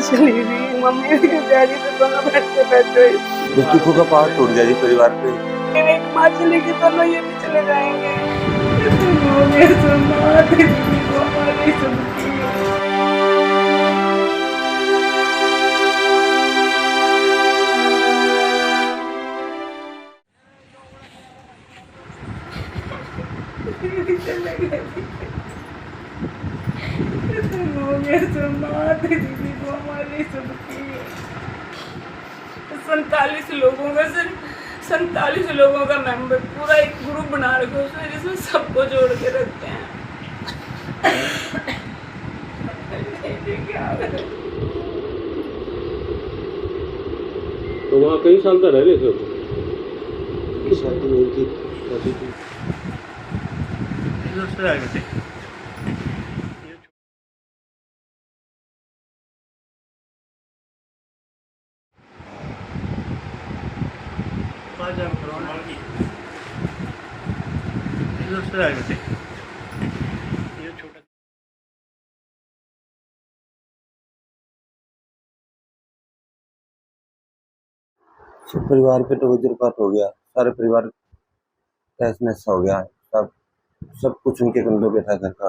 चली गई, मम्मी भी डैडी तो दोनों बैठते बैठते उस दुखों का पहाड़ टूट गया जी परिवार पे। एक माँ चली गई, दोनों ये भी चले जाएंगे। सुनो सुनो, दीदी को हमारी सुनती चले गए। सुनो दीदी को हमारी सुनती है। 47 लोगों का सिर्फ 47 लोगों का मेंबर पूरा एक ग्रुप बना रखा है उसमें, जिसमें सबको जोड़ के रखते हैं। तो वहाँ कई साल तक रह रहे थे। शादी हुई थी, शादी थी। सब परिवार पे तो वज्रपात हो गया, सारे परिवार तहस नहस हो गया। सब सब कुछ उनके कंधों पे था घर का।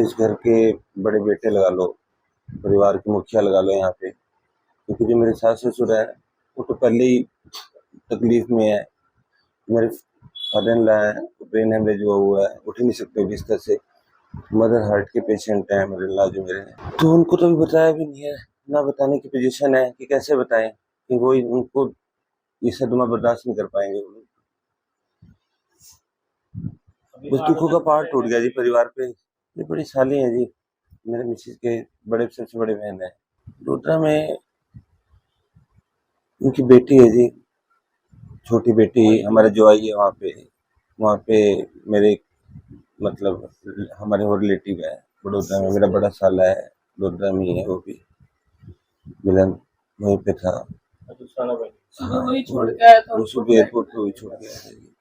इस घर के बड़े बेटे लगा लो, परिवार के मुखिया लगा लो यहाँ पे, क्योंकि जो मेरे सास ससुर है वो तो पहले ही तकलीफ में है। मेरे फादर इन लॉ है, ब्रेन हेमरेज हुआ हुआ है, उठ ही नहीं सकते बिस्तर से। मदर हार्ट के पेशेंट हैं मेरे इन लॉ जो मेरे हैं, तो उनको तो अभी बताया भी नहीं है, ना बताने की पोजीशन है कि कैसे बताएं, कि वो उनको ये सदमा बर्दाश्त नहीं कर पाएंगे। बस दुखों का पहाड़ टूट गया जी परिवार पे। ये बड़ी साली है जी, मेरे मिसेज के बड़े सबसे बड़े बहन है। डोडरा में उनकी बेटी है जी, छोटी बेटी। हमारे जो आई है वहाँ पे मेरे मतलब हमारे और रिलेटिव है बड़ोदरा में। मेरा बड़ा साला है, बड़ोदरा में ही है, वो भी मिलन वहीं पे था। हाँ, वही छोड़ के आया था वो सुबह एयरपोर्ट पे वही छोड़ गया था जी।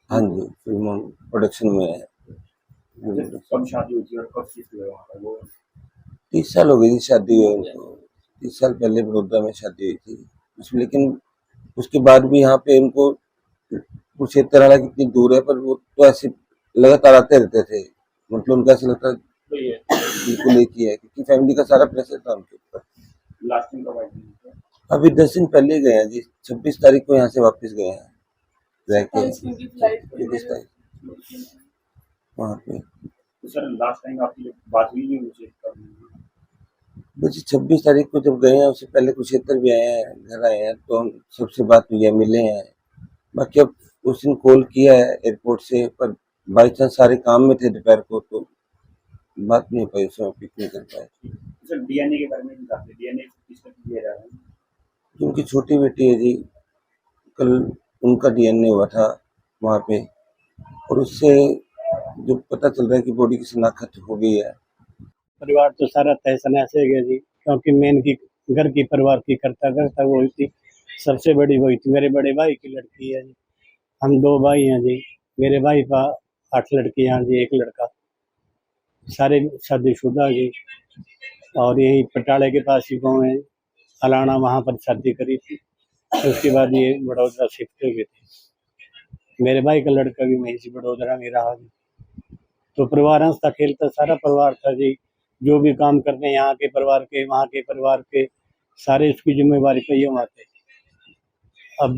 हाँ जी, फिल्म प्रोडक्शन में है। कब शादी हुई थी और कब शिफ्ट हुए वहाँ पर वो? 30 साल हो गई थी शादी हुई उनको। 30 साल पहले बड़ौदा में शादी हुई थी उसमें, लेकिन उसके बाद भी यहाँ पे उनको कुरुक्षेत्र हालांकि कितनी दूर है, पर वो तो ऐसे लगातार आते रहते थे। मतलब उनका ऐसा लगता बिल्कुल एक ही है, क्योंकि फैमिली का सारा प्रेशर था उनके ऊपर। लास्ट टाइम कब आई थी? अभी 10 दिन पहले ही गए हैं जी, 26 तारीख को यहाँ से वापस गए हैं रह के। 26 तारीख वहाँ पे। तो सर लास्ट टाइम आपकी बात हुई नहीं मुझे कब? बस 26 तारीख को जब गए हैं, उससे पहले कुरुक्षेत्र भी आए हैं, घर आए हैं, तो हम सबसे बात हुई है, मिले हैं। बाकी अब उस दिन कॉल किया है एयरपोर्ट से, पर बाई चांस सारे काम में थे दोपहर को, तो बात नहीं हो पाई, उसमें पिक नहीं कर पाए। सर डीएनए के बारे में बताते, डीएनए किसका किया जा रहा है? उनकी छोटी बेटी है जी, कल उनका डीएनए हुआ था वहाँ पे, और उससे जो पता चल रहा है कि बॉडी की शनाख्त हो गई है। परिवार तो सारा तहस नहस हो गया जी, क्योंकि मेन की घर की परिवार की करता करता वो थी, सबसे बड़ी वही थी। मेरे बड़े भाई की लड़की है जी, हम 2 भाई हैं जी। मेरे भाई का 8 लड़कियां जी, 1 लड़का, सारे शादीशुदा जी। और यही पटाले के पास ही गाँव है अलाना, वहाँ पर शादी करी थी। उसके बाद ये बड़ौदा शिफ्ट हो गए थे। मेरे भाई का लड़का भी वहीं से बड़ौदा में रहा जी। तो परिवार हंसता खेलता सारा परिवार था जी। जो भी काम करते हैं यहाँ के परिवार के, वहाँ के परिवार के, सारे उसकी जिम्मेवारी पे ये आते। अब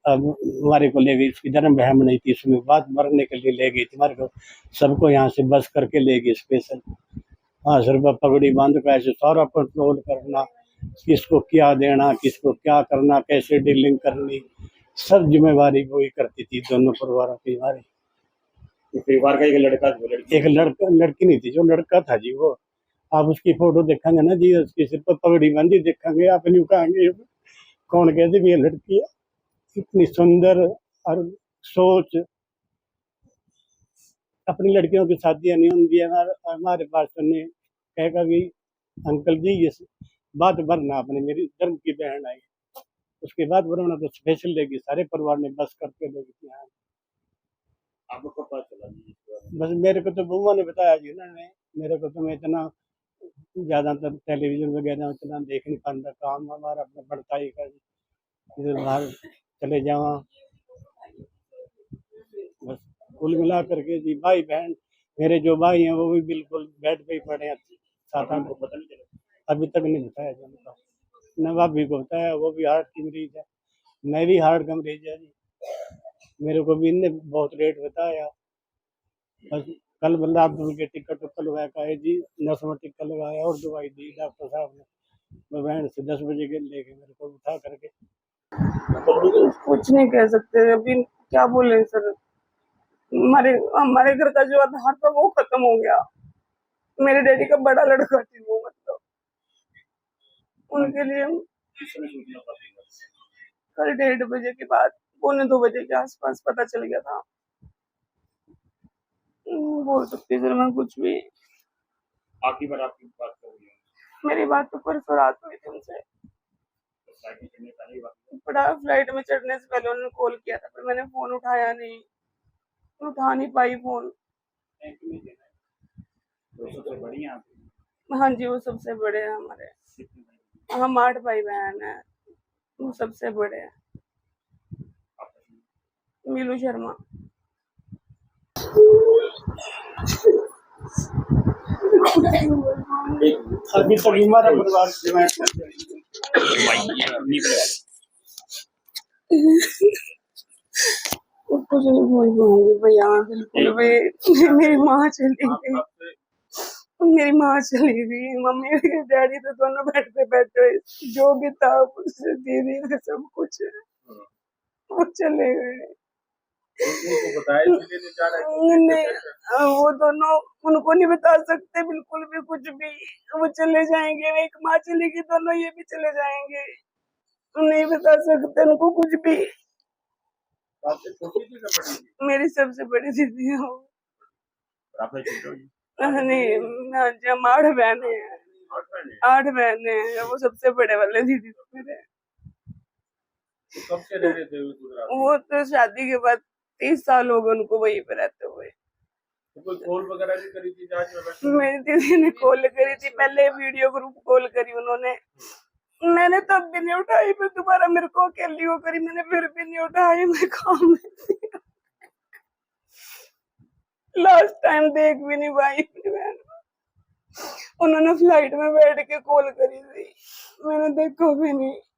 हमारे को ले गई, उसकी जन्म बहन नहीं थी, उसमें बात मरने के लिए ले गई थी हमारे को। सबको यहाँ से बस करके ले गई स्पेशल। 5 रुपये पगड़ी बांध कर ऐसे सारा कंट्रोल करना, किसको क्या देना, किसको क्या करना, कैसे डीलिंग करनी, सब जिम्मेवारी वो ही करती थी, दोनों परिवारों की हमारे। परिवार का एक लड़का एक लड़का लड़की नहीं थी, जो लड़का था जी वो, आप उसकी फोटो देखेंगे ना जी, उसके सिर पर पगड़ी बांधी देखेंगे, आप नहीं कहेंगे कौन कहते भी ये लड़की है। इतनी सुंदर और सोच। अपनी लड़कियों की शादियां नहीं होती है हमारे पास, सुनने कहेगा कि अंकल जी ये बात भरना, अपने मेरी धर्म की बहन आई, उसके बाद वरना तो स्पेशल लेगी, सारे परिवार ने बस करके लेगी। यहाँ आपको कब पता चला? बस मेरे को तो बुआ ने बताया जी उन्होंने, मेरे को तो मैं इतना ज्यादातर टेलीविजन वगैरह उतना देख नहीं पाता, काम हमारा अपना पढ़ताई का जी। इधर बाहर चले जावा, बस कुल मिला करके जी। भाई बहन मेरे जो भाई हैं वो भी बिल्कुल बेड पे ही पड़े हैं, सात आठ। आपको पता नहीं चला? अभी तक नहीं बताया जी उनको। न भाभी को बताया, वो भी हार्ट की मरीज है, मैं भी हार्ट का मरीज है जी। मेरे को भी इनने बहुत रेट बताया। बस कल बल्ला अब्दुल के टिकट उकल लगा का है जी, नस में टिक्का लगाया और दवाई दी डॉक्टर साहब ने। मैं बहन से 10 बजे के लेके मेरे को उठा करके। कुछ नहीं कह सकते अभी, क्या बोले सर। हमारे हमारे घर का जो आधार था वो खत्म हो गया। मेरे डैडी का बड़ा लड़का थी वो, मतलब उनके लिए किस समय सूचना प्राप्त हुई? कल 1:30 बजे के बाद, 1:45 बजे के आसपास पता चल गया था। बोल सकती सर मैं कुछ भी। आखिरी बार आपकी बात कर रही है मेरी बात तो परसों रात हुई थी उनसे। तो फ्लाइट में चढ़ने पहले ही बात हुई। बड़ा फ्लाइट में चढ़ने से पहले उन्होंने कॉल किया था, पर मैंने फोन उठाया नहीं, उठा नहीं पाई फोन। तो सबसे बढ़िया आप हाँ जी, वो सबसे बड़े हैं हमारे। कितने भाई? हम 8 भाई बहन हैं, वो सबसे बड़े हैं। आपस में मीलू शर्मा। अभी तक हमारा परिवार डिमांड करते हैं। कुछ नहीं बोल पाऊंगी भैया, बिल्कुल भी। मेरी माँ चली गई, मेरी माँ चली गई, मम्मी और डैडी तो दोनों बेड पे बैठे, जो भी था उससे दीदी से सब कुछ वो चले गए। उनको बताया इसलिए नहीं जा रहा नहीं, वो दोनों उनको नहीं बता सकते बिल्कुल भी कुछ भी। वो चले जाएंगे, एक माँ चली गई, दोनों ये भी चले जाएंगे। नहीं बता सकते उनको कुछ भी। आपसे छोटी थी या बड़ी थी? मेरी सबसे बड़ी दीदी है वो। आपसे छोटी होगी? नहीं, हाँ जी, हम 8 बहने हैं। 8 बहनें? 8 बहने हैं, वो सबसे बड़े वाले दीदी थे मेरे। तो कब से रह रहे थे वो गुजरात में? वो तो शादी के बाद 30 साल हो गए उनको वहीं पे रहते हुए। तो कोई कॉल वगैरह नहीं करी थी जांच वगैरह? मेरी दीदी ने कॉल करी थी, पहले वीडियो ग्रुप कॉल करी उन्होंने, मैंने तब भी नहीं उठाई। फिर दोबारा मेरे को अकेली हो करी, मैंने फिर भी नहीं उठाई, मैं काम में थी। लास्ट टाइम देख भी नहीं पाई अपनी बहन को। उन्होंने फ्लाइट में बैठ के कॉल करी थी, मैंने देखा भी नहीं।